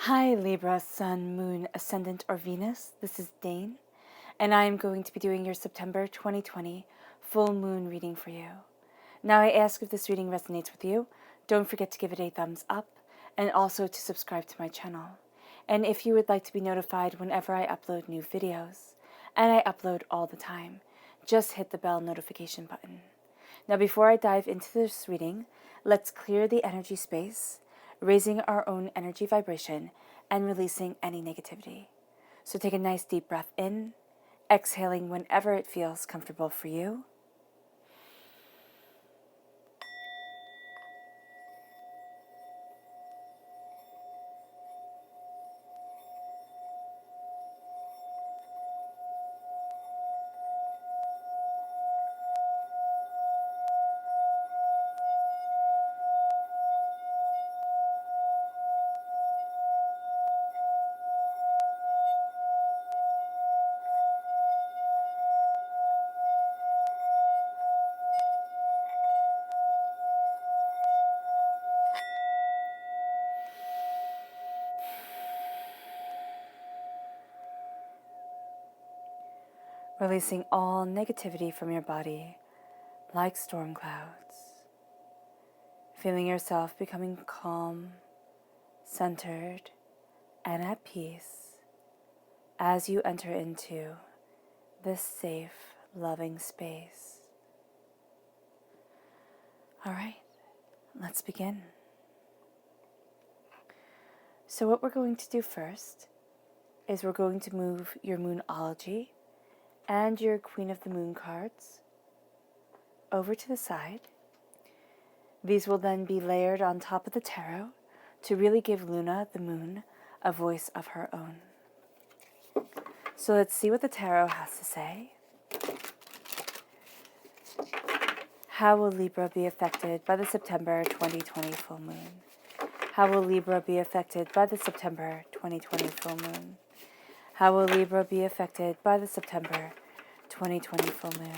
Hi Libra, Sun, Moon, Ascendant, or Venus. This is Dane, and I am going to be doing your September 2020 full moon reading for you. Now I ask if this reading resonates with you, don't forget to give it a thumbs up, and also to subscribe to my channel. And if you would like to be notified whenever I upload new videos, and I upload all the time, just hit the bell notification button. Now before I dive into this reading, let's clear the energy space, raising our own energy vibration and releasing any negativity. So take a nice deep breath in, exhaling whenever it feels comfortable for you. Releasing all negativity from your body like storm clouds. Feeling yourself becoming calm, centered, and at peace as you enter into this safe, loving space. All right, let's begin. So what we're going to do first is we're going to move your Moonology and your Queen of the Moon cards over to the side. These will then be layered on top of the tarot to really give Luna, the moon, a voice of her own. So let's see what the tarot has to say. How will Libra be affected by the September 2020 full moon? How will Libra be affected by the September 2020 full moon? How will Libra be affected by the September 2020 full moon?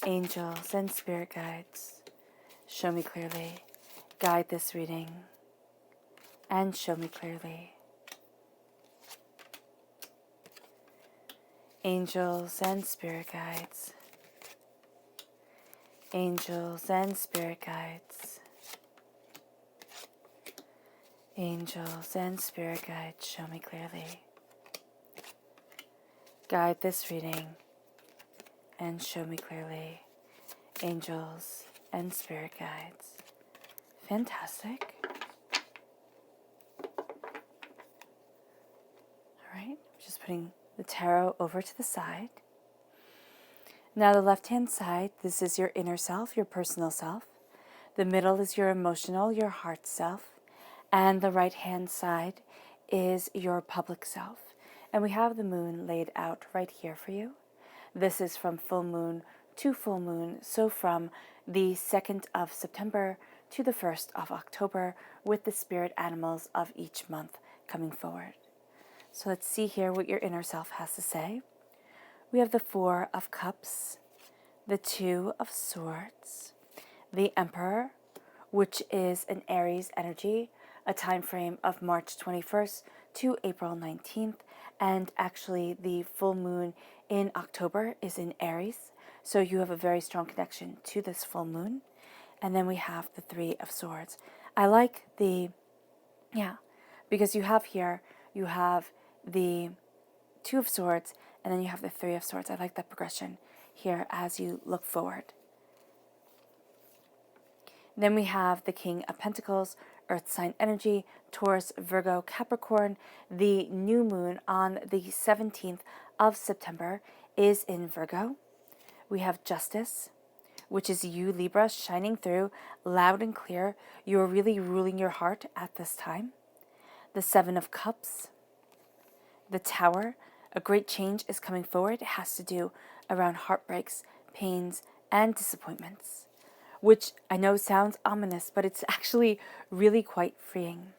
Angels and spirit guides, show me clearly. Guide this reading and show me clearly. Angels and spirit guides. Angels and spirit guides. Angels and spirit guides, show me clearly. Guide this reading and show me clearly. Angels and spirit guides. Fantastic. All right, just putting the tarot over to the side. Now the left-hand side, this is your inner self, your personal self. The middle is your emotional, your heart self. And the right-hand side is your public self. And we have the moon laid out right here for you. This is from full moon to full moon, so from the 2nd of September to the 1st of October, with the spirit animals of each month coming forward. So let's see here what your inner self has to say. We have the 4 of Cups, the 2 of Swords, the Emperor, which is an Aries energy, a time frame of March 21st to April 19th, and actually the full moon in October is in Aries, so you have a very strong connection to this full moon. And then we have the 3 of Swords. I like because you have here, you have the 2 of Swords, and then you have the 3 of Swords. I like that progression here as you look forward. Then we have the King of Pentacles, Earth sign energy, Taurus, Virgo, Capricorn. The new moon on the 17th of September is in Virgo. We have Justice, which is you, Libra, shining through loud and clear. You are really ruling your heart at this time. The 7 of Cups, the Tower. A great change is coming forward. It has to do around heartbreaks, pains, and disappointments, which I know sounds ominous, but it's actually really quite freeing.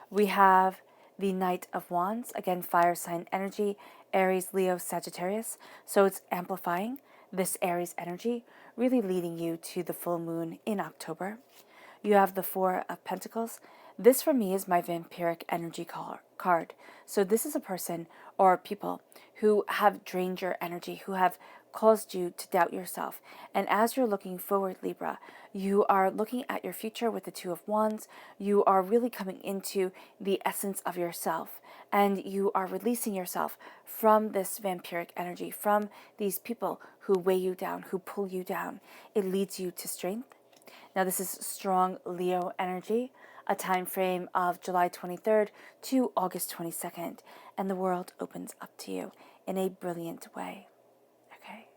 We have the Knight of Wands, again, fire sign energy, Aries, Leo, Sagittarius. So it's amplifying this Aries energy, really leading you to the full moon in October. You have the 4 of Pentacles. This for me is my vampiric energy card. So this is a person or people who have drained your energy, who have caused you to doubt yourself. And as you're looking forward, Libra, you are looking at your future with the Two of Wands. You are really coming into the essence of yourself, and you are releasing yourself from this vampiric energy, from these people who weigh you down, who pull you down. It leads you to strength. Now this is strong Leo energy, a time frame of July 23rd to August 22nd, and the world opens up to you in a brilliant way. Okay.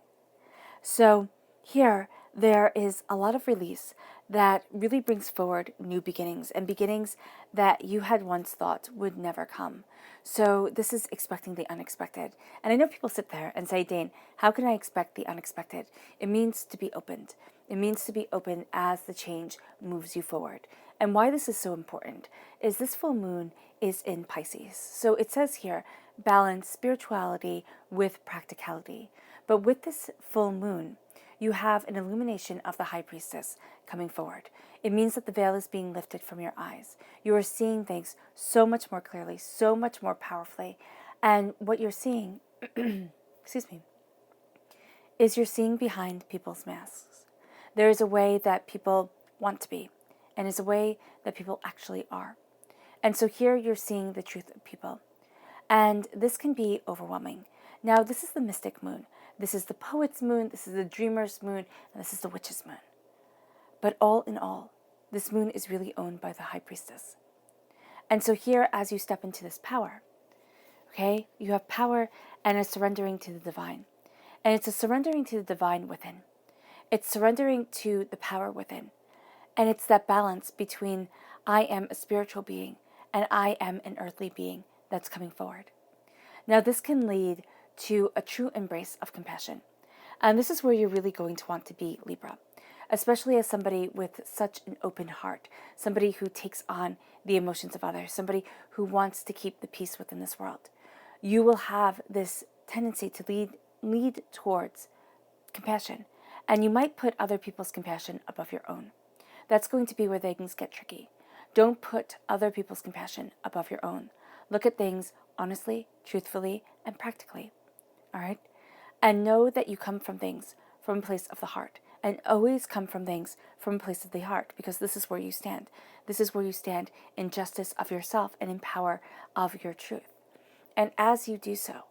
So here there is a lot of release that really brings forward new beginnings, and beginnings that you had once thought would never come. So this is expecting the unexpected. And I know people sit there and say, Dane, how can I expect the unexpected? It means to be opened. It means to be open as the change moves you forward. And why this is so important is this full moon is in Pisces. So it says here, balance spirituality with practicality. But with this full moon, you have an illumination of the High Priestess coming forward. It means that the veil is being lifted from your eyes. You are seeing things so much more clearly, so much more powerfully. And what you're seeing, excuse me, is you're seeing behind people's masks. There is a way that people want to be, and is a way that people actually are. And so here you're seeing the truth of people. And this can be overwhelming. Now, this is the mystic moon. This is the poet's moon, this is the dreamer's moon, and this is the witch's moon. But all in all, this moon is really owned by the High Priestess. And so here, as you step into this power, okay, you have power and a surrendering to the divine. And it's a surrendering to the divine within. It's surrendering to the power within. And it's that balance between I am a spiritual being and I am an earthly being that's coming forward. Now, this can lead to a true embrace of compassion. And this is where you're really going to want to be, Libra, especially as somebody with such an open heart, somebody who takes on the emotions of others, somebody who wants to keep the peace within this world. You will have this tendency to lead towards compassion, and you might put other people's compassion above your own. That's going to be where things get tricky. Don't put other people's compassion above your own. Look at things honestly, truthfully, and practically. All right? And know that you come from things from a place of the heart. And always come from things from a place of the heart, because this is where you stand. This is where you stand in justice of yourself and in power of your truth. And as you do so,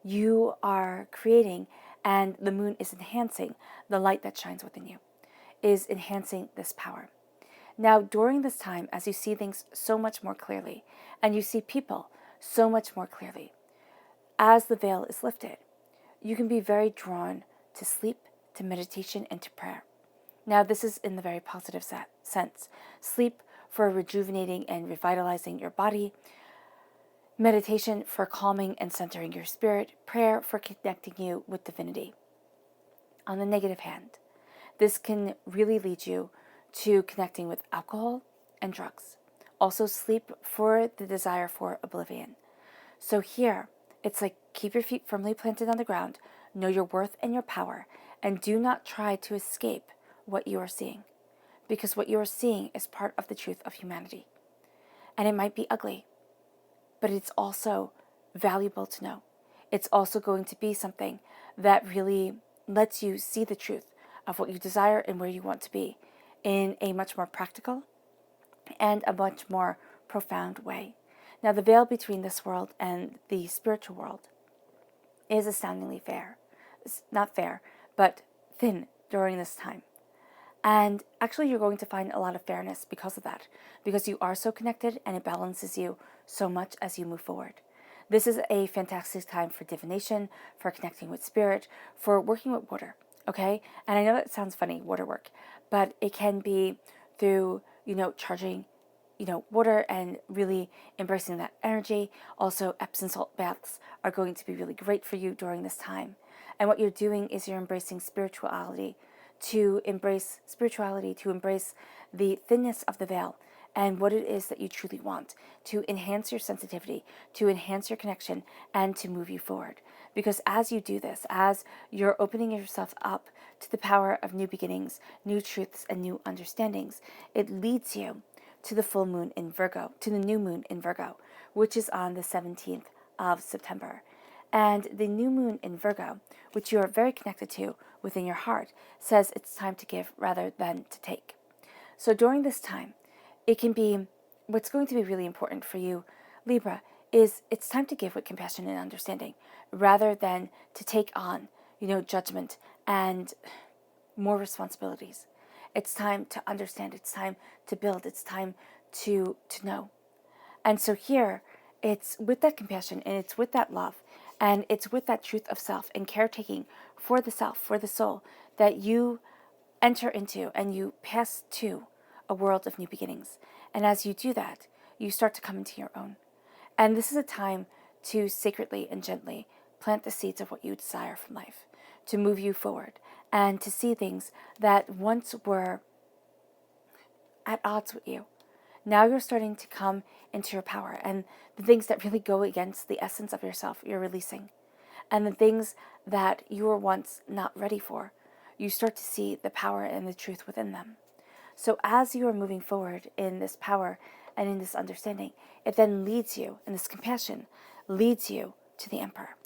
you are creating, and the moon is enhancing the light that shines within you, is enhancing this power. Now, during this time, as you see things so much more clearly, and you see people so much more clearly, as the veil is lifted, you can be very drawn to sleep, to meditation, and to prayer. Now, this is in the very positive sense. Sleep for rejuvenating and revitalizing your body, meditation for calming and centering your spirit, prayer for connecting you with divinity. On the negative hand, this can really lead you to connecting with alcohol and drugs. Also, sleep for the desire for oblivion. So here, it's like keep your feet firmly planted on the ground, know your worth and your power, and do not try to escape what you are seeing, because what you are seeing is part of the truth of humanity. And it might be ugly, but it's also valuable to know. It's also going to be something that really lets you see the truth of what you desire and where you want to be in a much more practical and a much more profound way. Now, the veil between this world and the spiritual world is astoundingly fair. It's not fair, but thin during this time. And actually, you're going to find a lot of fairness because of that, because you are so connected and it balances you so much as you move forward. This is a fantastic time for divination, for connecting with spirit, for working with water, okay? And I know that sounds funny, water work, but it can be through, charging, water and really embracing that energy. Also, Epsom salt baths are going to be really great for you during this time. And what you're doing is you're embracing spirituality, to embrace the thinness of the veil and what it is that you truly want, to enhance your sensitivity, to enhance your connection, and to move you forward. Because as you do this, as you're opening yourself up to the power of new beginnings, new truths, and new understandings, it leads you to the full moon in Virgo, to the new moon in Virgo, which is on the 17th of September. And the new moon in Virgo, which you are very connected to within your heart, says it's time to give rather than to take. So during this time, it can be, what's going to be really important for you, Libra, is it's time to give with compassion and understanding rather than to take on, judgment and more responsibilities. It's time to understand. It's time to build. It's time to know. And so here, it's with that compassion and it's with that love and it's with that truth of self and caretaking for the self, for the soul, that you enter into and you pass to a world of new beginnings. And as you do that, you start to come into your own. And this is a time to sacredly and gently plant the seeds of what you desire from life, to move you forward, and to see things that once were at odds with you. Now you're starting to come into your power, and the things that really go against the essence of yourself, you're releasing. And the things that you were once not ready for, you start to see the power and the truth within them. So as you are moving forward in this power and in this understanding, it then leads you, and this compassion leads you to the Emperor.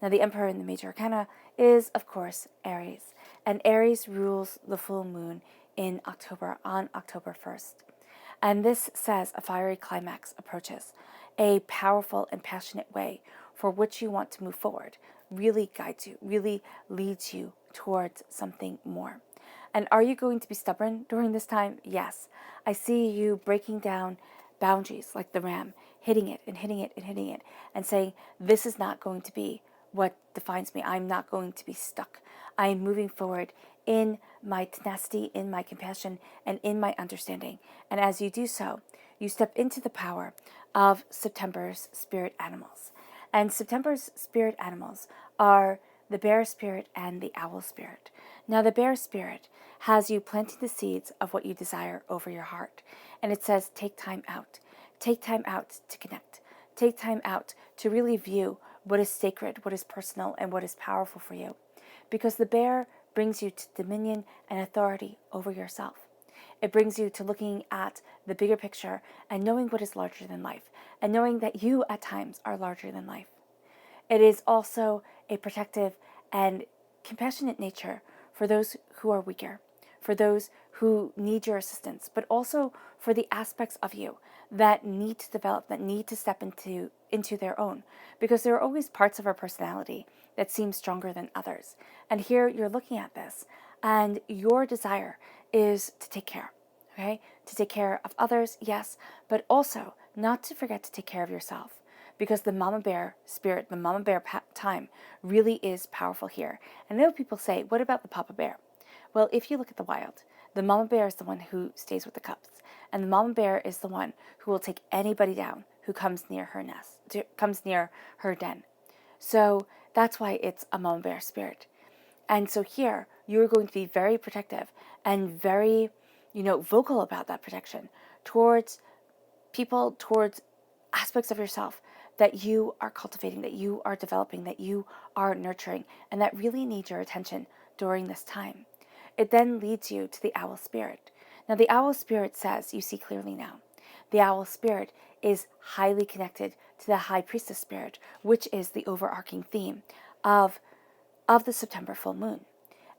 Now the Emperor in the Major Arcana is, of course, Aries. And Aries rules the full moon in October, on October 1st. And this says a fiery climax approaches, a powerful and passionate way for which you want to move forward, really guides you, really leads you towards something more. And are you going to be stubborn during this time? Yes. I see you breaking down boundaries like the ram, hitting it and hitting it and hitting it, and saying, this is not going to be what defines me. I'm not going to be stuck. I am moving forward in my tenacity, in my compassion, and in my understanding. And as you do so, you step into the power of September's spirit animals. And September's spirit animals are the bear spirit and the owl spirit. Now, the bear spirit has you planting the seeds of what you desire over your heart. And it says, take time out. Take time out to connect. Take time out to really view what is sacred, what is personal, and what is powerful for you. Because the bear brings you to dominion and authority over yourself. It brings you to looking at the bigger picture and knowing what is larger than life, and knowing that you at times are larger than life. It is also a protective and compassionate nature for those who are weaker, for those who need your assistance, but also for the aspects of you that need to develop, that need to step into their own, because there are always parts of our personality that seem stronger than others. And here you're looking at this, and your desire is to take care, okay? To take care of others, yes, but also not to forget to take care of yourself, because the mama bear spirit, the mama bear time really is powerful here. And I know people say, what about the papa bear? Well, if you look at the wild, the mama bear is the one who stays with the cubs, and the mama bear is the one who will take anybody down who comes near her nest, comes near her den. So that's why it's a mama bear spirit. And so here, you're going to be very protective and very, vocal about that protection towards people, towards aspects of yourself that you are cultivating, that you are developing, that you are nurturing, and that really need your attention during this time. It then leads you to the owl spirit. Now, the owl spirit says, you see clearly now, the owl spirit is highly connected to the high priestess spirit, which is the overarching theme of the September full moon.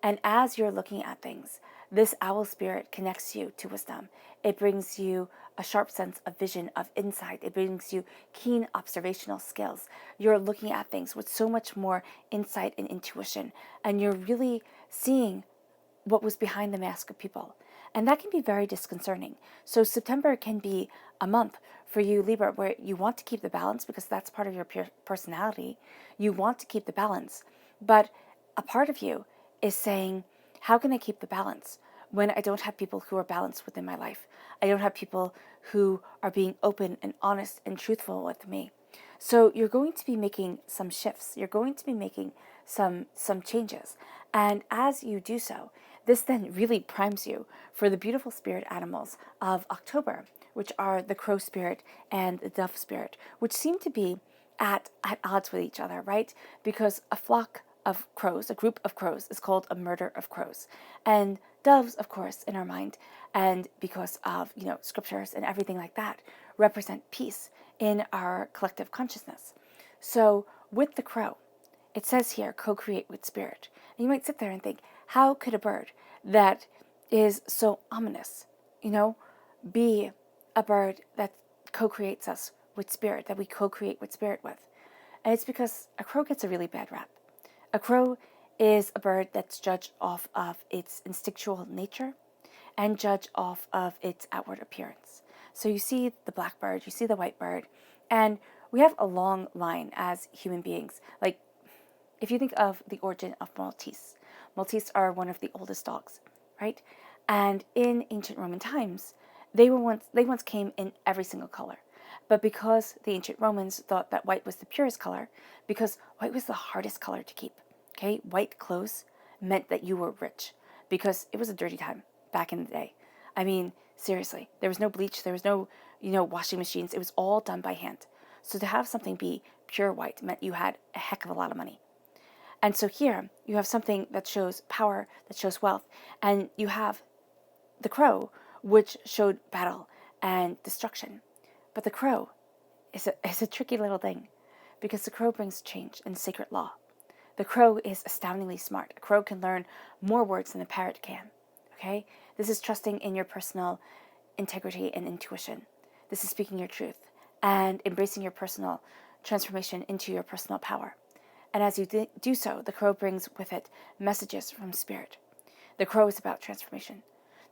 And as you're looking at things, this owl spirit connects you to wisdom. It brings you a sharp sense of vision, of insight. It brings you keen observational skills. You're looking at things with so much more insight and intuition, and you're really seeing what was behind the mask of people. And that can be very disconcerting. So September can be a month for you, Libra, where you want to keep the balance because that's part of your personality. You want to keep the balance. But a part of you is saying, how can I keep the balance when I don't have people who are balanced within my life? I don't have people who are being open and honest and truthful with me. So you're going to be making some shifts. You're going to be making some changes. And as you do so, this then really primes you for the beautiful spirit animals of October, which are the crow spirit and the dove spirit, which seem to be at odds with each other, right? Because a flock of crows, a group of crows, is called a murder of crows. And Doves, of course, in our mind, and because of, scriptures and everything like that, represent peace in our collective consciousness. So with the crow, it says here, co-create with spirit. And you might sit there and think, how could a bird that is so ominous, be a bird that co-creates us with spirit, that we co-create with spirit with? And it's because a crow gets a really bad rap. A crow is a bird that's judged off of its instinctual nature and judged off of its outward appearance. So you see the black bird, you see the white bird, and we have a long line as human beings. Like, if you think of the origin of Maltese, Maltese are one of the oldest dogs, right? And in ancient Roman times, they once came in every single color. But because the ancient Romans thought that white was the purest color, because white was the hardest color to keep, okay? White clothes meant that you were rich because it was a dirty time back in the day. I mean, seriously, there was no bleach, there was no, washing machines. It was all done by hand. So to have something be pure white meant you had a heck of a lot of money. And so here you have something that shows power, that shows wealth, and you have the crow, which showed battle and destruction. But the crow is a tricky little thing, because the crow brings change and sacred law. The crow is astoundingly smart. A crow can learn more words than a parrot can. Okay? This is trusting in your personal integrity and intuition. This is speaking your truth and embracing your personal transformation into your personal power. And as you do so, the crow brings with it messages from spirit. The crow is about transformation.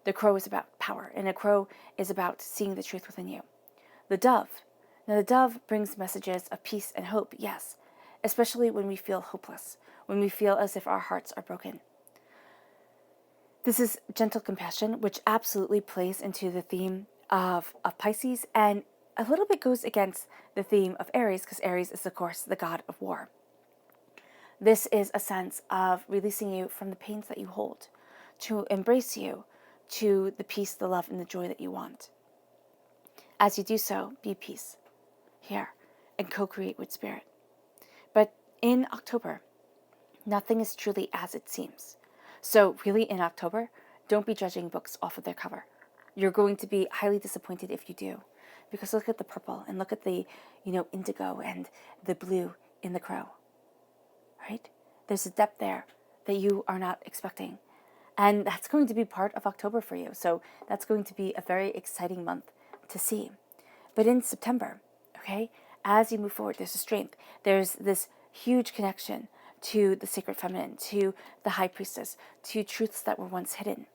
The crow is about power. And the crow is about seeing the truth within you. The dove. Now, the dove brings messages of peace and hope, yes, especially when we feel hopeless, when we feel as if our hearts are broken. This is gentle compassion, which absolutely plays into the theme of Pisces, and a little bit goes against the theme of Aries, because Aries is, of course, the god of war. This is a sense of releasing you from the pains that you hold, to embrace you to the peace, the love, and the joy that you want. As you do so, be peace here and co-create with spirit. But in October, nothing is truly as it seems. So really in October, don't be judging books off of their cover. You're going to be highly disappointed if you do, because look at the purple and look at the, indigo and the blue in the crow, right? There's a depth there that you are not expecting. And that's going to be part of October for you. So that's going to be a very exciting month to see. But in September, okay, as you move forward, there's a strength. There's this huge connection to the sacred feminine, to the high priestess, to truths that were once hidden.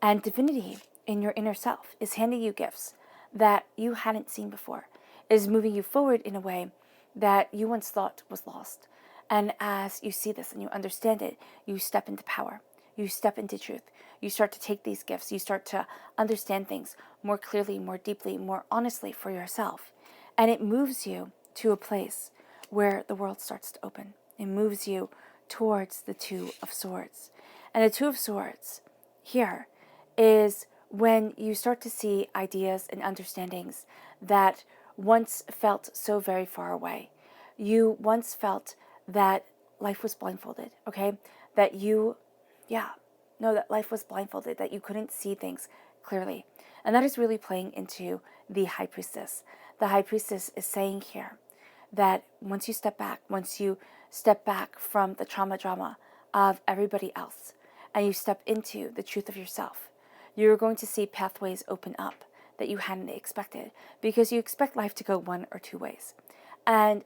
And divinity in your inner self is handing you gifts that you hadn't seen before, is moving you forward in a way that you once thought was lost. And as you see this and you understand it, you step into power. You step into truth. You start to take these gifts. You start to understand things more clearly, more deeply, more honestly for yourself. And it moves you to a place where the world starts to open. It moves you towards the Two of Swords. And the Two of Swords here is when you start to see ideas and understandings that once felt so very far away. You once felt that life was blindfolded, okay? That that life was blindfolded, that you couldn't see things clearly. And that is really playing into the High Priestess. The High Priestess is saying here that once you step back from the trauma drama of everybody else, and you step into the truth of yourself, you're going to see pathways open up that you hadn't expected, because you expect life to go one of two ways. And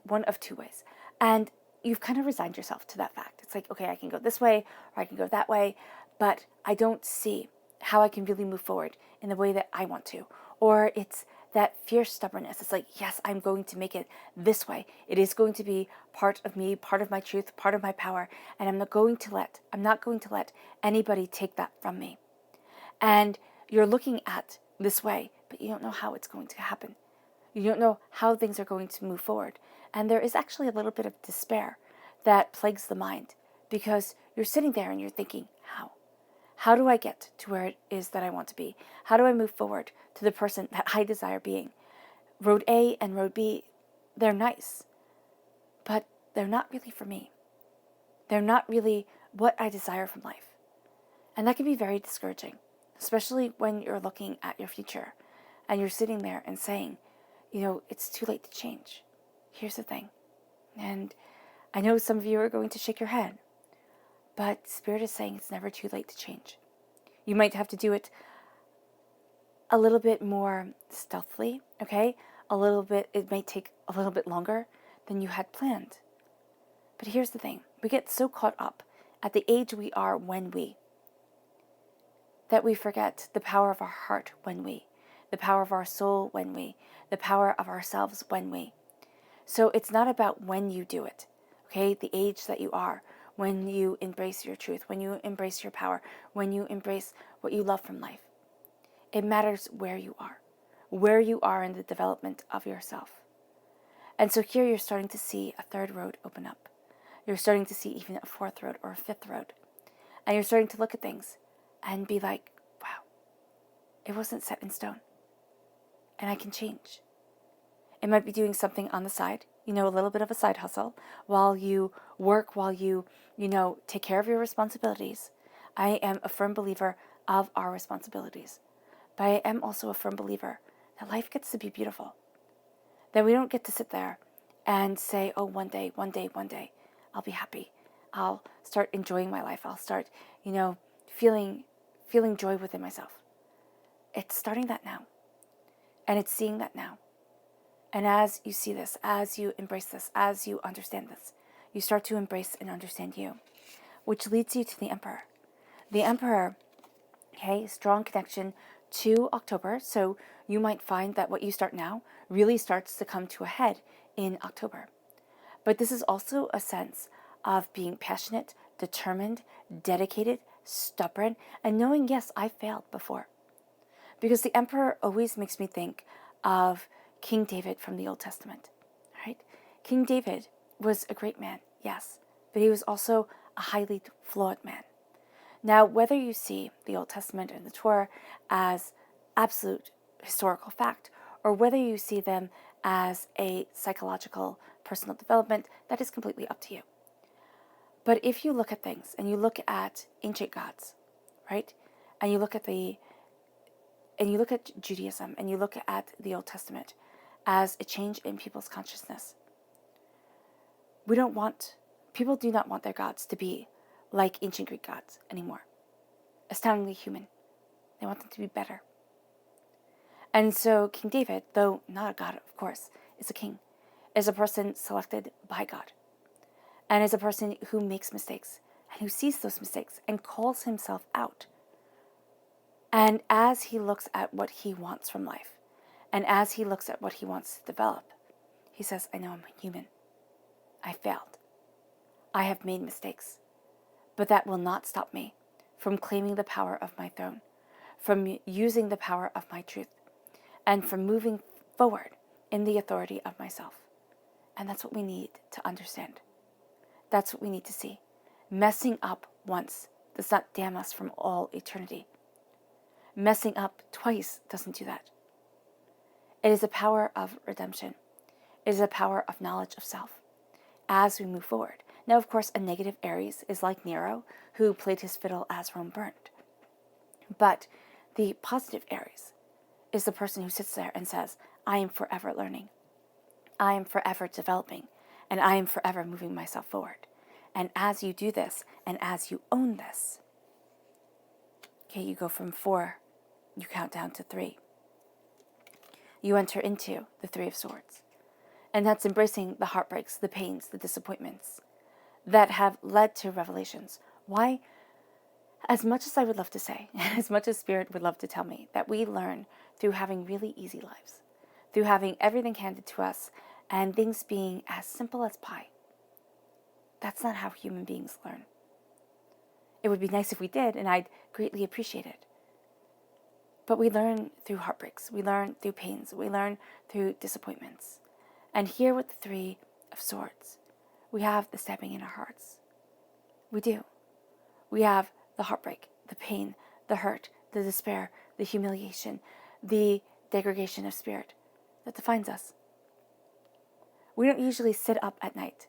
you've kind of resigned yourself to that fact. It's like, okay, I can go this way or I can go that way, but I don't see how I can really move forward in the way that I want to. Or it's that fierce stubbornness. It's like, yes, I'm going to make it this way. It is going to be part of me, part of my truth, part of my power, and I'm not going to let anybody take that from me. And you're looking at this way, but you don't know how it's going to happen. You don't know how things are going to move forward. And there is actually a little bit of despair that plagues the mind, because you're sitting there and you're thinking, how? How do I get to where it is that I want to be? How do I move forward to the person that I desire being? Road A and Road B, they're nice, but they're not really for me. They're not really what I desire from life. And that can be very discouraging, especially when you're looking at your future and you're sitting there and saying, it's too late to change. Here's the thing. And I know some of you are going to shake your head, but Spirit is saying it's never too late to change. You might have to do it a little bit more stealthily, okay? It may take a little bit longer than you had planned. But here's the thing. We get so caught up at the age we are that we forget the power of our heart the power of our soul the power of ourselves So it's not about when you do it, okay? The age that you are, when you embrace your truth, when you embrace your power, when you embrace what you love from life. It matters where you are in the development of yourself. And so here you're starting to see a third road open up. You're starting to see even a fourth road or a fifth road. And you're starting to look at things and be like, wow, it wasn't set in stone. And I can change. It might be doing something on the side, a little bit of a side hustle, while you work, while you, take care of your responsibilities. I am a firm believer of our responsibilities. But I am also a firm believer that life gets to be beautiful. That we don't get to sit there and say, oh, one day, I'll be happy. I'll start enjoying my life. I'll start, feeling joy within myself. It's starting that now. And it's seeing that now. And as you see this, as you embrace this, as you understand this, you start to embrace and understand you, which leads you to the Emperor. The Emperor, okay, strong connection to October. So you might find that what you start now really starts to come to a head in October. But this is also a sense of being passionate, determined, dedicated, stubborn, and knowing, yes, I failed before. Because the Emperor always makes me think of King David from the Old Testament, right? King David was a great man, yes, but he was also a highly flawed man. Now, whether you see the Old Testament and the Torah as absolute historical fact, or whether you see them as a psychological personal development, that is completely up to you. But if you look at things and you look at ancient gods, right? And you look at Judaism and you look at the Old Testament as a change in people's consciousness. People do not want their gods to be like ancient Greek gods anymore. Astoundingly human. They want them to be better. And so King David, though not a god, of course, is a king, is a person selected by God, and is a person who makes mistakes and who sees those mistakes and calls himself out. And as he looks at what he wants from life, and as he looks at what he wants to develop, he says, I know I'm human. I failed. I have made mistakes. But that will not stop me from claiming the power of my throne, from using the power of my truth, and from moving forward in the authority of myself. And that's what we need to understand. That's what we need to see. Messing up once does not damn us from all eternity. Messing up twice doesn't do that. It is a power of redemption. It is a power of knowledge of self as we move forward. Now, of course, a negative Aries is like Nero, who played his fiddle as Rome burned. But the positive Aries is the person who sits there and says, I am forever learning. I am forever developing. And I am forever moving myself forward. And as you do this, and as you own this, okay, you go from 4, you count down to 3. You enter into the 3 of Swords. And that's embracing the heartbreaks, the pains, the disappointments that have led to revelations. Why? As much as I would love to say, as much as Spirit would love to tell me, that we learn through having really easy lives, through having everything handed to us and things being as simple as pie. That's not how human beings learn. It would be nice if we did, and I'd greatly appreciate it. But we learn through heartbreaks. We learn through pains. We learn through disappointments. And here with the 3 of Swords, we have the stabbing in our hearts. We do. We have the heartbreak, the pain, the hurt, the despair, the humiliation, the degradation of spirit that defines us. We don't usually sit up at night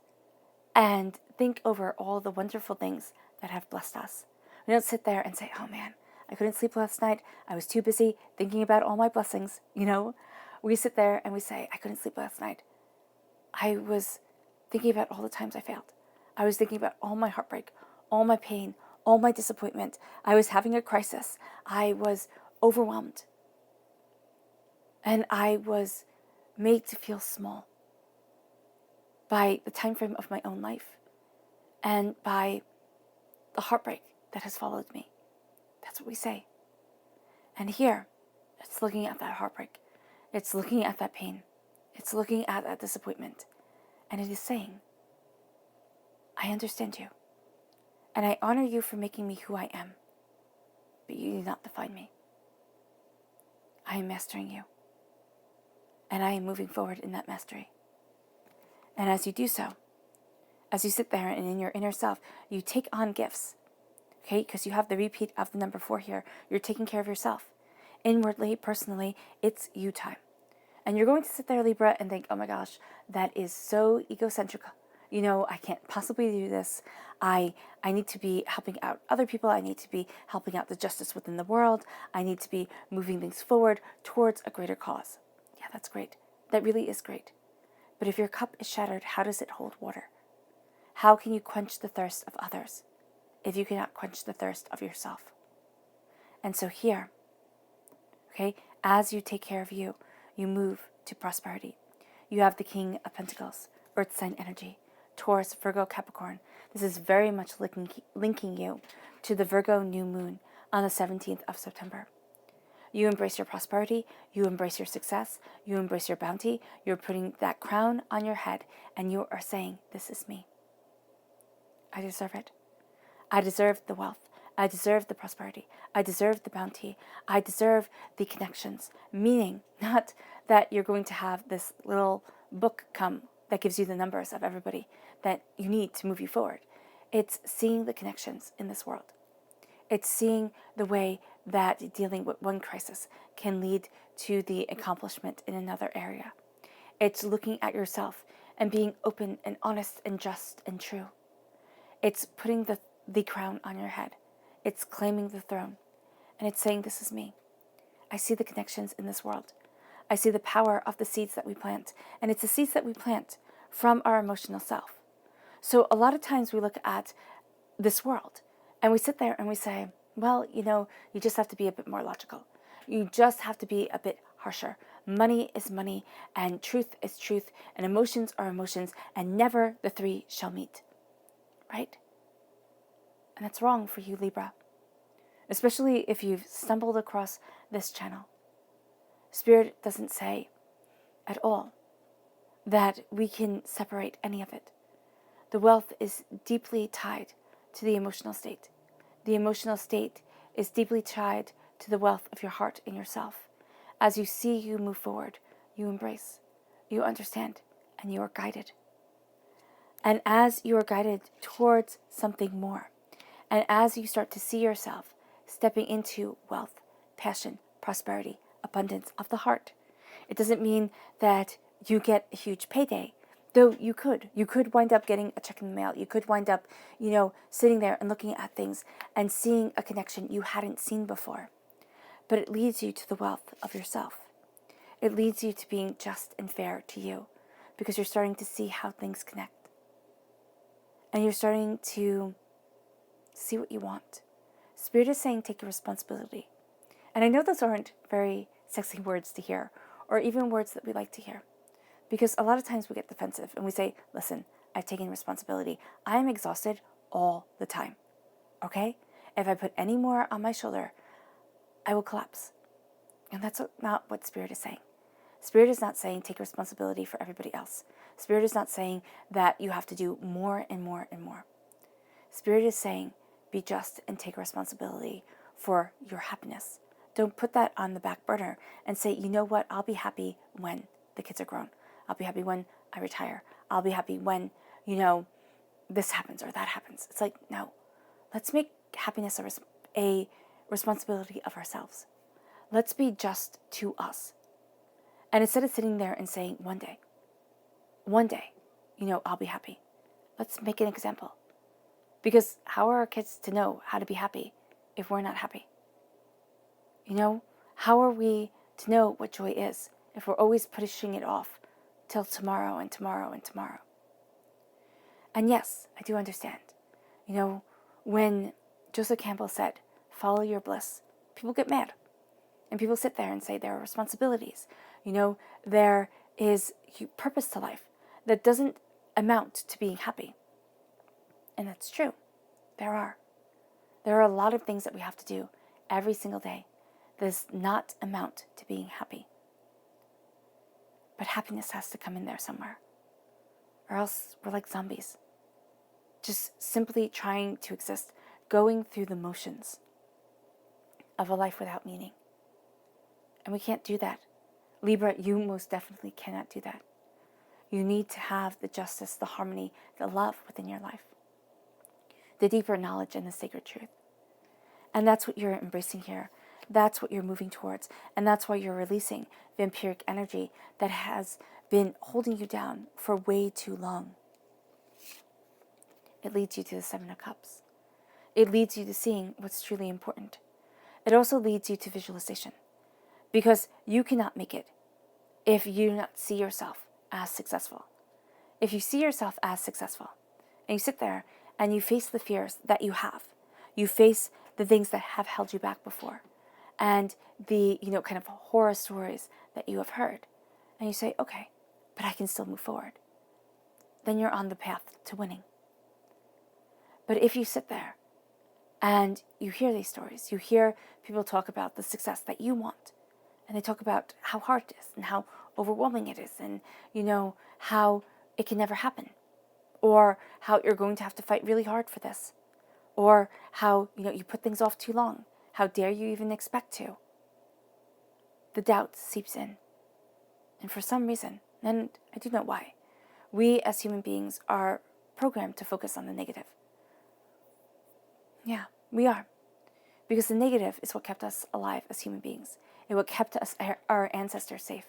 and think over all the wonderful things that have blessed us. We don't sit there and say, oh man, I couldn't sleep last night. I was too busy thinking about all my blessings, We sit there and we say, I couldn't sleep last night. I was thinking about all the times I failed. I was thinking about all my heartbreak, all my pain, all my disappointment. I was having a crisis. I was overwhelmed. And I was made to feel small by the time frame of my own life and by the heartbreak that has followed me. That's what we say. And here, it's looking at that heartbreak. It's looking at that pain. It's looking at that disappointment. And it is saying, I understand you. And I honor you for making me who I am. But you do not define me. I am mastering you. And I am moving forward in that mastery. And as you do so, as you sit there and in your inner self, you take on gifts. Okay, because you have the repeat of the number 4 here. You're taking care of yourself. Inwardly, personally, it's you time. And you're going to sit there, Libra, and think, oh my gosh, that is so egocentric. I can't possibly do this. I need to be helping out other people. I need to be helping out the justice within the world. I need to be moving things forward towards a greater cause. Yeah, that's great. That really is great. But if your cup is shattered, how does it hold water? How can you quench the thirst of others if you cannot quench the thirst of yourself? And so here, okay, as you take care of you, you move to prosperity. You have the King of Pentacles, Earth sign energy, Taurus, Virgo, Capricorn. This is very much linking you to the Virgo new moon on the 17th of September. You embrace your prosperity, you embrace your success, you embrace your bounty, you're putting that crown on your head, and you are saying, this is me. I deserve it. I deserve the wealth. I deserve the prosperity. I deserve the bounty. I deserve the connections. Meaning, not that you're going to have this little book come that gives you the numbers of everybody that you need to move you forward. It's seeing the connections in this world. It's seeing the way that dealing with one crisis can lead to the accomplishment in another area. It's looking at yourself and being open and honest and just and true. It's putting the crown on your head. It's claiming the throne. And it's saying, this is me. I see the connections in this world. I see the power of the seeds that we plant. And it's the seeds that we plant from our emotional self. So a lot of times we look at this world and we sit there and we say, well, you just have to be a bit more logical. You just have to be a bit harsher. Money is money and truth is truth and emotions are emotions and never the three shall meet. Right? And that's wrong for you, Libra. Especially if you've stumbled across this channel. Spirit doesn't say at all that we can separate any of it. The wealth is deeply tied to the emotional state. The emotional state is deeply tied to the wealth of your heart and yourself. As you see you move forward, you embrace, you understand, and you are guided. And as you are guided towards something more, and as you start to see yourself stepping into wealth, passion, prosperity, abundance of the heart, it doesn't mean that you get a huge payday. Though you could wind up getting a check in the mail. You could wind up, sitting there and looking at things and seeing a connection you hadn't seen before. But it leads you to the wealth of yourself. It leads you to being just and fair to you because you're starting to see how things connect. And you're starting to see what you want. Spirit is saying take your responsibility. And I know those aren't very sexy words to hear or even words that we like to hear. Because a lot of times we get defensive and we say, listen, I've taken responsibility. I am exhausted all the time. Okay? If I put any more on my shoulder, I will collapse. And that's not what Spirit is saying. Spirit is not saying take responsibility for everybody else. Spirit is not saying that you have to do more and more and more. Spirit is saying be just and take responsibility for your happiness. Don't put that on the back burner and say, you know what, I'll be happy when the kids are grown. I'll be happy when I retire. I'll be happy when, this happens or that happens. It's like, no. Let's make happiness a responsibility of ourselves. Let's be just to us. And instead of sitting there and saying, one day, I'll be happy. Let's make an example. Because how are our kids to know how to be happy if we're not happy? How are we to know what joy is if we're always pushing it off till tomorrow and tomorrow and tomorrow? And yes, I do understand. When Joseph Campbell said, follow your bliss, people get mad. And people sit there and say there are responsibilities. There is purpose to life that doesn't amount to being happy. And that's true. There are. There are a lot of things that we have to do every single day that does not amount to being happy. But happiness has to come in there somewhere. Or else we're like zombies. Just simply trying to exist, going through the motions of a life without meaning. And we can't do that. Libra, you most definitely cannot do that. You need to have the justice, the harmony, the love within your life. The deeper knowledge and the sacred truth. And that's what you're embracing here. That's what you're moving towards. And that's why you're releasing vampiric energy that has been holding you down for way too long. It leads you to the Seven of Cups. It leads you to seeing what's truly important. It also leads you to visualization. Because you cannot make it if you do not see yourself as successful. If you see yourself as successful, and you sit there and you face the fears that you have, you face the things that have held you back before, and the, kind of horror stories that you have heard, and you say, okay, but I can still move forward, then you're on the path to winning. But if you sit there and you hear these stories, you hear people talk about the success that you want, and they talk about how hard it is and how overwhelming it is and, how it can never happen. Or how you're going to have to fight really hard for this. Or how, you put things off too long. How dare you even expect to? The doubt seeps in. And for some reason, and I do know why, we as human beings are programmed to focus on the negative. Yeah, we are. Because the negative is what kept us alive as human beings. It what kept us, our ancestors, safe.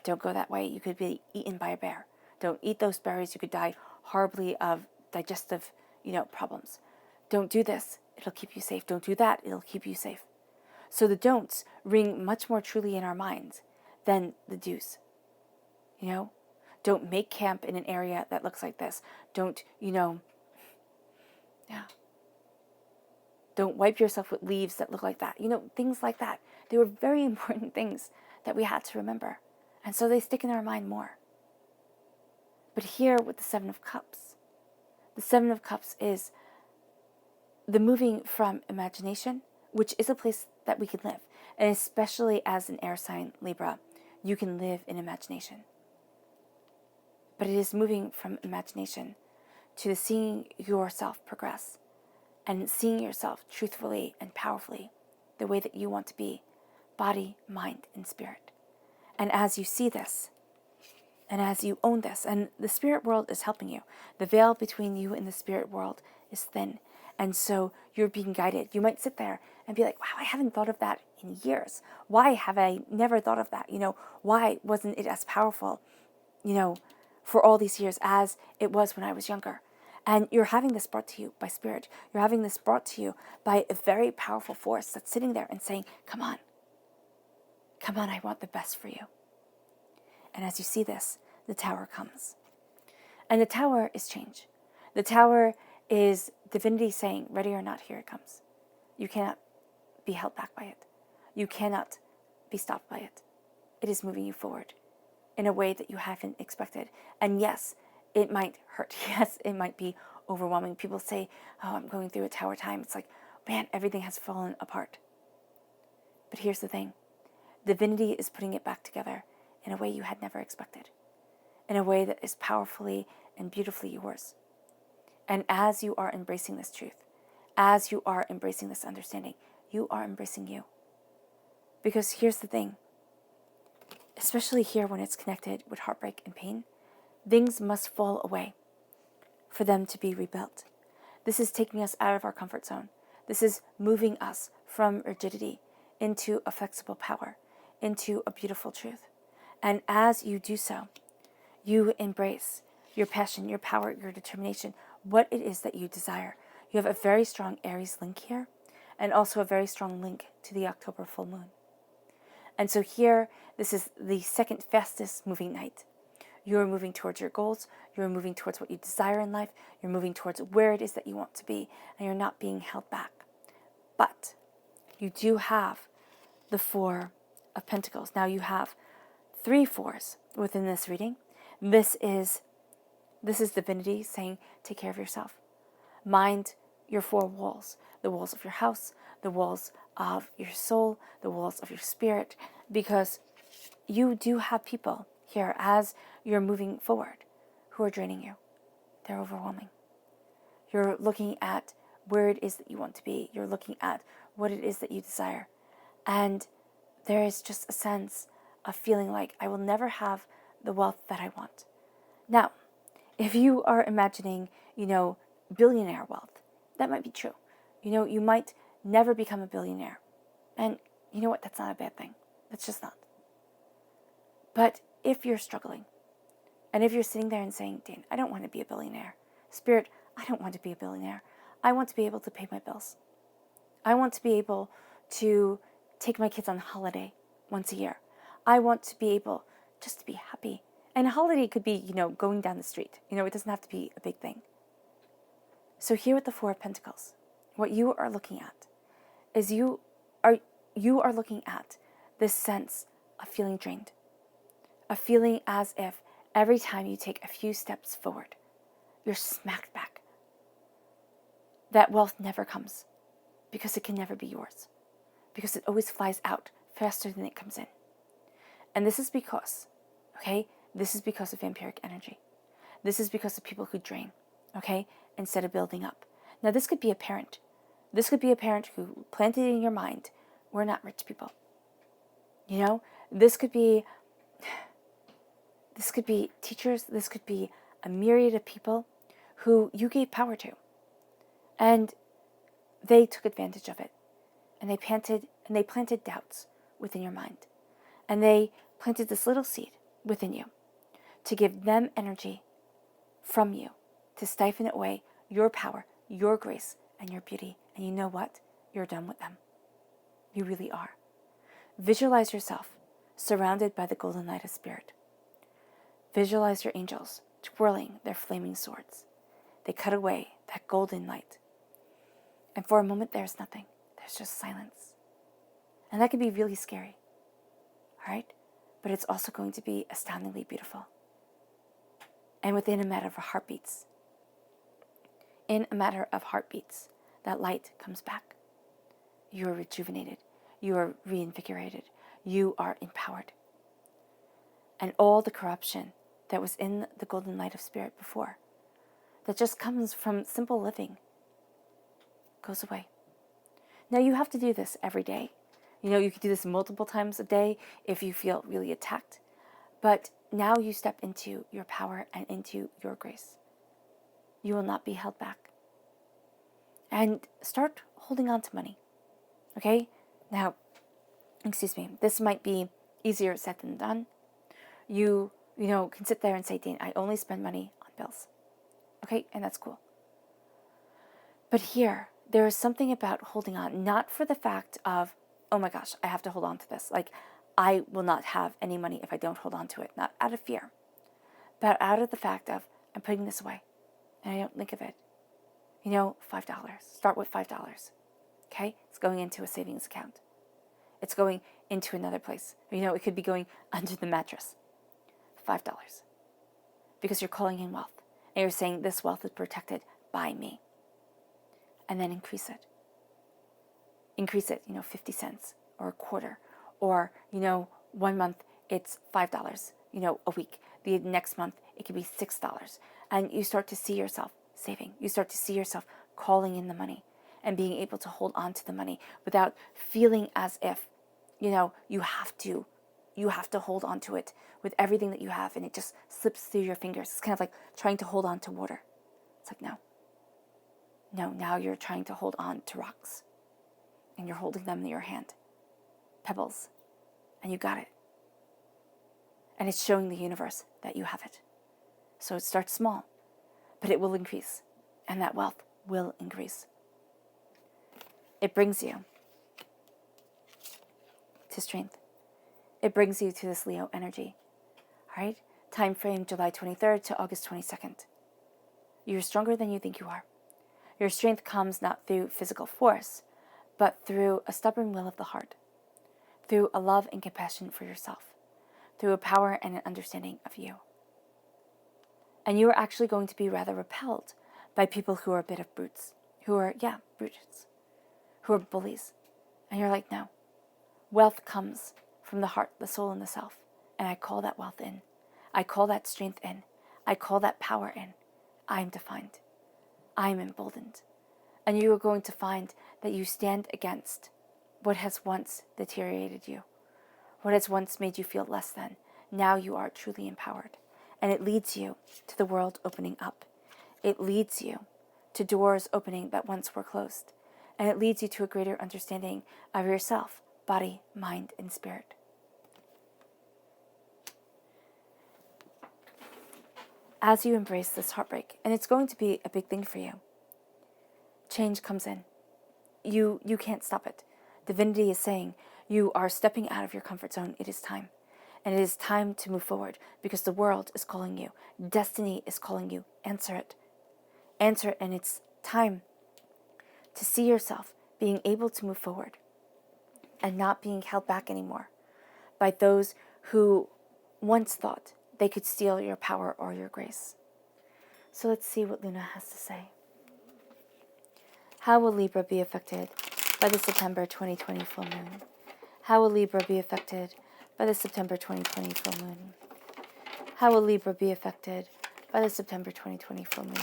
Don't go that way. You could be eaten by a bear. Don't eat those berries. You could die horribly of digestive, problems. Don't do this. It'll keep you safe. Don't do that. It'll keep you safe. So the don'ts ring much more truly in our minds than the do's. Don't make camp in an area that looks like this. Don't, Don't wipe yourself with leaves that look like that. Things like that. They were very important things that we had to remember. And so they stick in our mind more. But here with the Seven of Cups, the Seven of Cups is the moving from imagination, which is a place that we can live. And especially as an air sign, Libra, you can live in imagination. But it is moving from imagination to the seeing yourself progress and seeing yourself truthfully and powerfully the way that you want to be, body, mind, and spirit. And as you see this, and as you own this, and the spirit world is helping you, the veil between you and the spirit world is thin. And so you're being guided. You might sit there and be like, wow, I haven't thought of that in years. Why have I never thought of that? Why wasn't it as powerful, for all these years as it was when I was younger? And you're having this brought to you by spirit. You're having this brought to you by a very powerful force that's sitting there and saying, come on, I want the best for you. And as you see this, the Tower comes. And the Tower is change. The Tower is divinity saying, ready or not, here it comes. You cannot be held back by it. You cannot be stopped by it. It is moving you forward in a way that you haven't expected. And yes, it might hurt. Yes, it might be overwhelming. People say, oh, I'm going through a tower time. It's like, man, everything has fallen apart. But here's the thing. Divinity is putting it back together in a way you had never expected. In a way that is powerfully and beautifully yours. And as you are embracing this truth, as you are embracing this understanding, you are embracing you. Because here's the thing. Especially here when it's connected with heartbreak and pain, things must fall away for them to be rebuilt. This is taking us out of our comfort zone. This is moving us from rigidity into a flexible power, into a beautiful truth. And as you do so, you embrace your passion, your power, your determination, what it is that you desire. You have a very strong Aries link here. and also a very strong link to the October full moon. And so here, this is the second fastest moving night. You're moving towards your goals. You're moving towards what you desire in life. You're moving towards where it is that you want to be, and you're not being held back. But you do have the Four of Pentacles. Now you have 3 fours within this reading. This is divinity saying, take care of yourself. Mind your 4 walls, the walls of your house, the walls of your soul, the walls of your spirit, because you do have people here as you're moving forward who are draining you. They're overwhelming. You're looking at where it is that you want to be. You're looking at what it is that you desire. And there is just a sense of feeling like I will never have the wealth that I want. Now, if you are imagining, billionaire wealth, that might be true. You might never become a billionaire. And you know what? That's not a bad thing. That's just not. But if you're struggling, and if you're sitting there and saying, Dane, I don't want to be a billionaire. Spirit, I don't want to be a billionaire. I want to be able to pay my bills. I want to be able to take my kids on holiday once a year. I want to be able just to be happy. And a holiday could be, going down the street. It doesn't have to be a big thing. So here with the Four of Pentacles, what you are looking at is you are looking at this sense of feeling drained, of feeling as if every time you take a few steps forward, you're smacked back. That wealth never comes because it can never be yours, because it always flies out faster than it comes in. And this is because, this is because of vampiric energy. This is because of people who drain, instead of building up. Now, this could be a parent. This could be a parent who planted in your mind, we're not rich people. This could be teachers. This could be a myriad of people who you gave power to. And they took advantage of it. And they planted doubts within your mind. And they planted this little seed within you to give them energy from you, to stifle away your power, your grace, and your beauty. And you know what? You're done with them. You really are. Visualize yourself surrounded by the golden light of spirit. Visualize your angels twirling their flaming swords. They cut away that golden light. And for a moment, there's nothing. There's just silence. And that can be really scary. All right? But it's also going to be astoundingly beautiful. And within a matter of heartbeats, that light comes back. You are rejuvenated. You are reinvigorated. You are empowered. And all the corruption that was in the golden light of spirit before, that just comes from simple living, goes away. Now, you have to do this every day. You can do this multiple times a day if you feel really attacked. But now you step into your power and into your grace. You will not be held back. And start holding on to money. Now, this might be easier said than done. You can sit there and say, Dane, I only spend money on bills. And that's cool. But here, there is something about holding on, not for the fact of, oh my gosh, I have to hold on to this. Like, I will not have any money if I don't hold on to it. Not out of fear, but out of the fact of, I'm putting this away and I don't think of it. $5. Start with $5. It's going into a savings account. It's going into another place. It could be going under the mattress. $5. Because you're calling in wealth. And you're saying this wealth is protected by me. And then increase it. Increase it, 50 cents or a quarter. Or, 1 month it's $5, a week. The next month it could be $6. And you start to see yourself saving. You start to see yourself calling in the money and being able to hold on to the money without feeling as if, you have to hold on to it with everything that you have and it just slips through your fingers. It's kind of like trying to hold on to water. It's like, no, now you're trying to hold on to rocks and you're holding them in your hand. Pebbles. And you got it. And it's showing the universe that you have it. So it starts small, but it will increase. And that wealth will increase. It brings you to strength. It brings you to this Leo energy. All right? Time frame July 23rd to August 22nd. You're stronger than you think you are. Your strength comes not through physical force, but through a stubborn will of the heart, through a love and compassion for yourself, through a power and an understanding of you. And you are actually going to be rather repelled by people who are a bit of brutes, brutes, who are bullies. And you're like, no. Wealth comes from the heart, the soul, and the self. And I call that wealth in. I call that strength in. I call that power in. I am defined. I am emboldened. And you are going to find that you stand against what has once deteriorated you, what has once made you feel less than. Now you are truly empowered. And it leads you to the world opening up. It leads you to doors opening that once were closed. And it leads you to a greater understanding of yourself, body, mind, and spirit. As you embrace this heartbreak, and it's going to be a big thing for you, change comes in. You can't stop it. Divinity is saying you are stepping out of your comfort zone. It is time. And it is time to move forward because the world is calling you. Destiny is calling you. Answer it. Answer it, and it's time to see yourself being able to move forward and not being held back anymore by those who once thought they could steal your power or your grace. So let's see what Luna has to say. How will Libra be affected by the September 2020 full moon? How will Libra be affected by the September 2020 full moon? How will Libra be affected by the September 2020 full moon?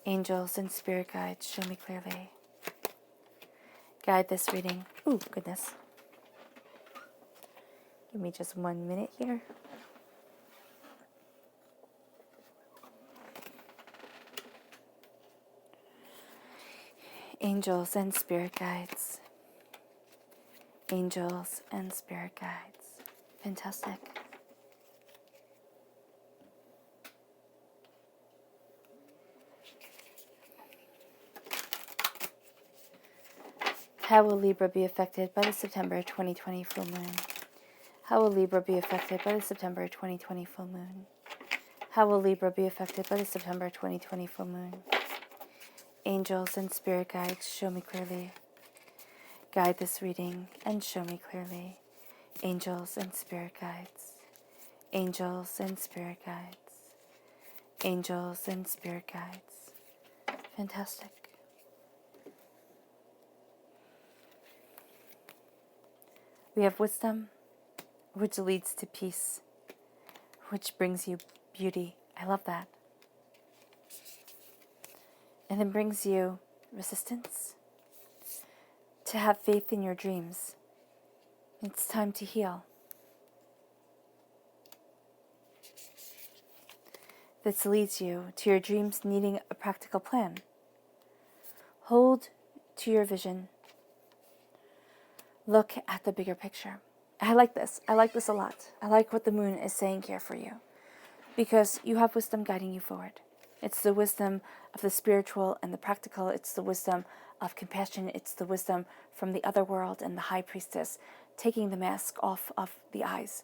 Angels and spirit guides, show me clearly. Guide this reading. Ooh, goodness. Give me just 1 minute here. Angels and spirit guides. Angels and spirit guides. Fantastic. How will Libra be affected by the September 2020 full moon? How will Libra be affected by the September 2020 full moon? How will Libra be affected by the September 2020 full moon? Angels and spirit guides, show me clearly. Guide this reading and show me clearly. Angels and spirit guides. Angels and spirit guides. Angels and spirit guides. Fantastic. We have wisdom, which leads to peace, which brings you beauty. I love that. And then brings you resistance, to have faith in your dreams. It's time to heal. This leads you to your dreams needing a practical plan. Hold to your vision. Look at the bigger picture. I like this. I like this a lot. I like what the moon is saying here for you. Because you have wisdom guiding you forward. It's the wisdom of the spiritual and the practical. It's the wisdom of compassion. It's the wisdom from the other world and the high priestess taking the mask off of the eyes.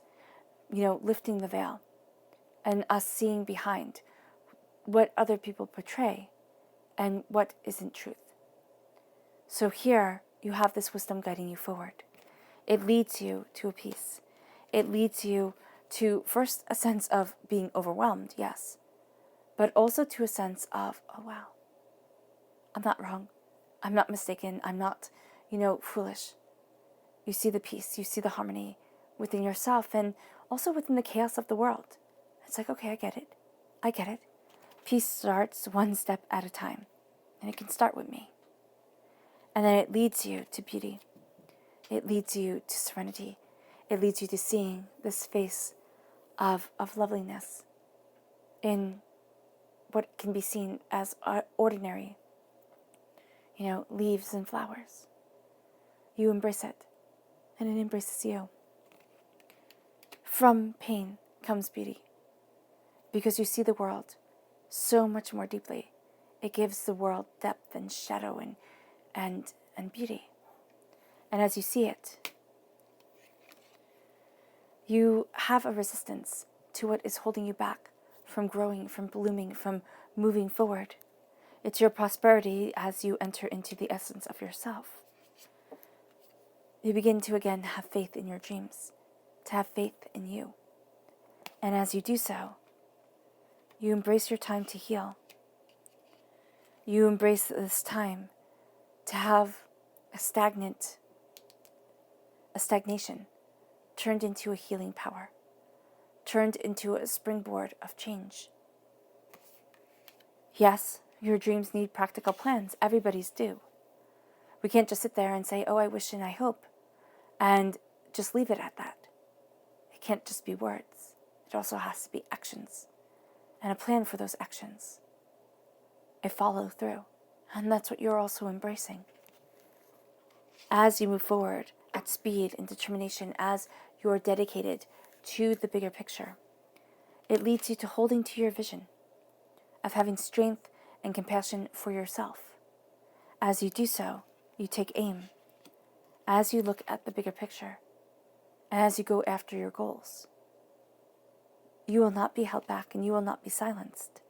Lifting the veil. And us seeing behind what other people portray and what isn't truth. So here you have this wisdom guiding you forward. It leads you to a peace. It leads you to first a sense of being overwhelmed, yes, but also to a sense of, oh wow, I'm not wrong. I'm not mistaken. I'm not, foolish. You see the peace. You see the harmony within yourself and also within the chaos of the world. It's like, okay, I get it. I get it. Peace starts one step at a time, and it can start with me. And then it leads you to beauty. It leads you to serenity. It leads you to seeing this face of loveliness in what can be seen as ordinary, leaves and flowers. You embrace it, and it embraces you. From pain comes beauty, because you see the world so much more deeply. It gives the world depth and shadow and and beauty. And as you see it, you have a resistance to what is holding you back from growing, from blooming, from moving forward. It's your prosperity as you enter into the essence of yourself. You begin to again have faith in your dreams, to have faith in you. And as you do so, you embrace your time to heal. You embrace this time to have a stagnation turned into a healing power, turned into a springboard of change. Yes, your dreams need practical plans. Everybody's do. We can't just sit there and say, oh, I wish and I hope, and just leave it at that. It can't just be words. It also has to be actions, and a plan for those actions. A follow through. And that's what you're also embracing. As you move forward at speed and determination, as you're dedicated to the bigger picture, it leads you to holding to your vision of having strength and compassion for yourself. As you do so, you take aim. As you look at the bigger picture, as you go after your goals, you will not be held back and you will not be silenced.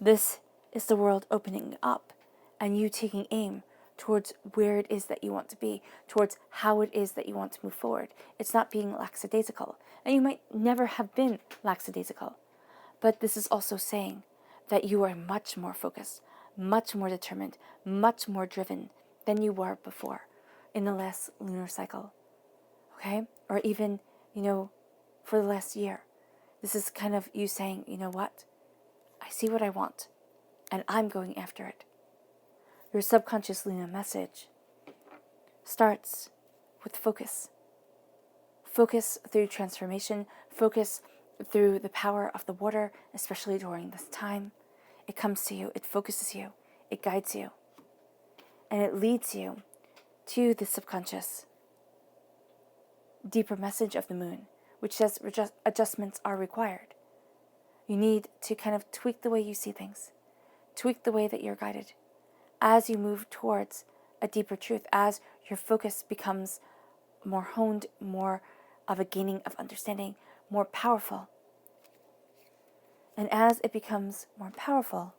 This is the world opening up and you taking aim towards where it is that you want to be, towards how it is that you want to move forward. It's not being lackadaisical. And you might never have been lackadaisical. But this is also saying that you are much more focused, much more determined, much more driven than you were before in the last lunar cycle. Okay? Or even, for the last year. This is kind of you saying, you know what? I see what I want, and I'm going after it. Your subconscious lunar message starts with focus. Focus through transformation, focus through the power of the water, especially during this time. It comes to you, it focuses you, it guides you, and it leads you to the subconscious, deeper message of the moon, which says adjustments are required. You need to kind of tweak the way you see things, tweak the way that you're guided as you move towards a deeper truth, as your focus becomes more honed, more of a gaining of understanding, more powerful. And as it becomes more powerful,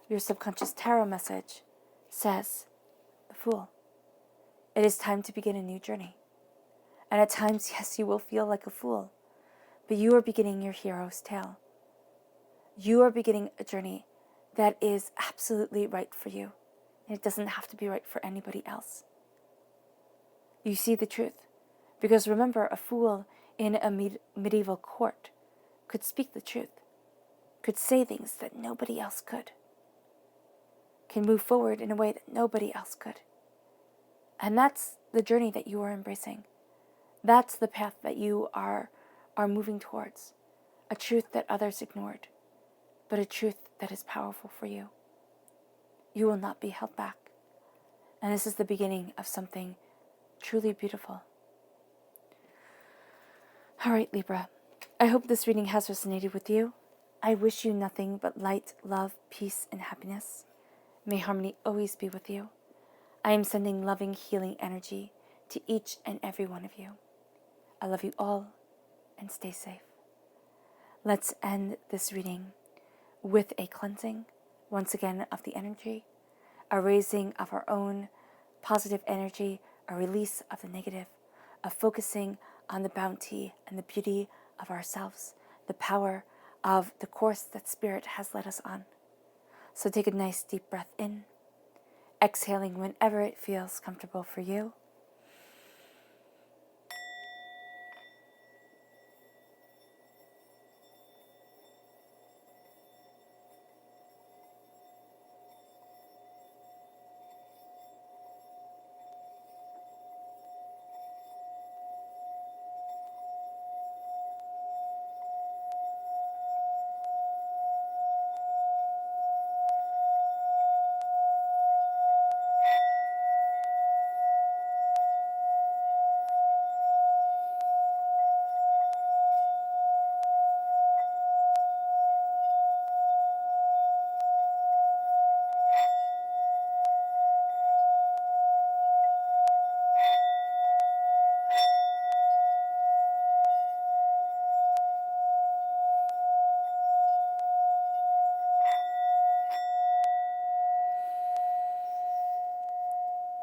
your subconscious tarot message says, the Fool, it is time to begin a new journey. And at times, yes, you will feel like a fool, but you are beginning your hero's tale. You are beginning a journey that is absolutely right for you. And it doesn't have to be right for anybody else. You see the truth. Because remember, a fool in a medieval court could speak the truth, could say things that nobody else could, can move forward in a way that nobody else could. And that's the journey that you are embracing. That's the path that you are moving towards. A truth that others ignored, but a truth that is powerful for you. You will not be held back. And this is the beginning of something truly beautiful. All right, Libra. I hope this reading has resonated with you. I wish you nothing but light, love, peace, and happiness. May harmony always be with you. I am sending loving, healing energy to each and every one of you. I love you all, and stay safe. Let's end this reading with a cleansing, once again, of the energy, a raising of our own positive energy, a release of the negative, a focusing on the bounty and the beauty of ourselves, the power of the course that Spirit has led us on. So take a nice deep breath in, exhaling whenever it feels comfortable for you.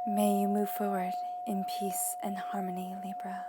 May you move forward in peace and harmony, Libra.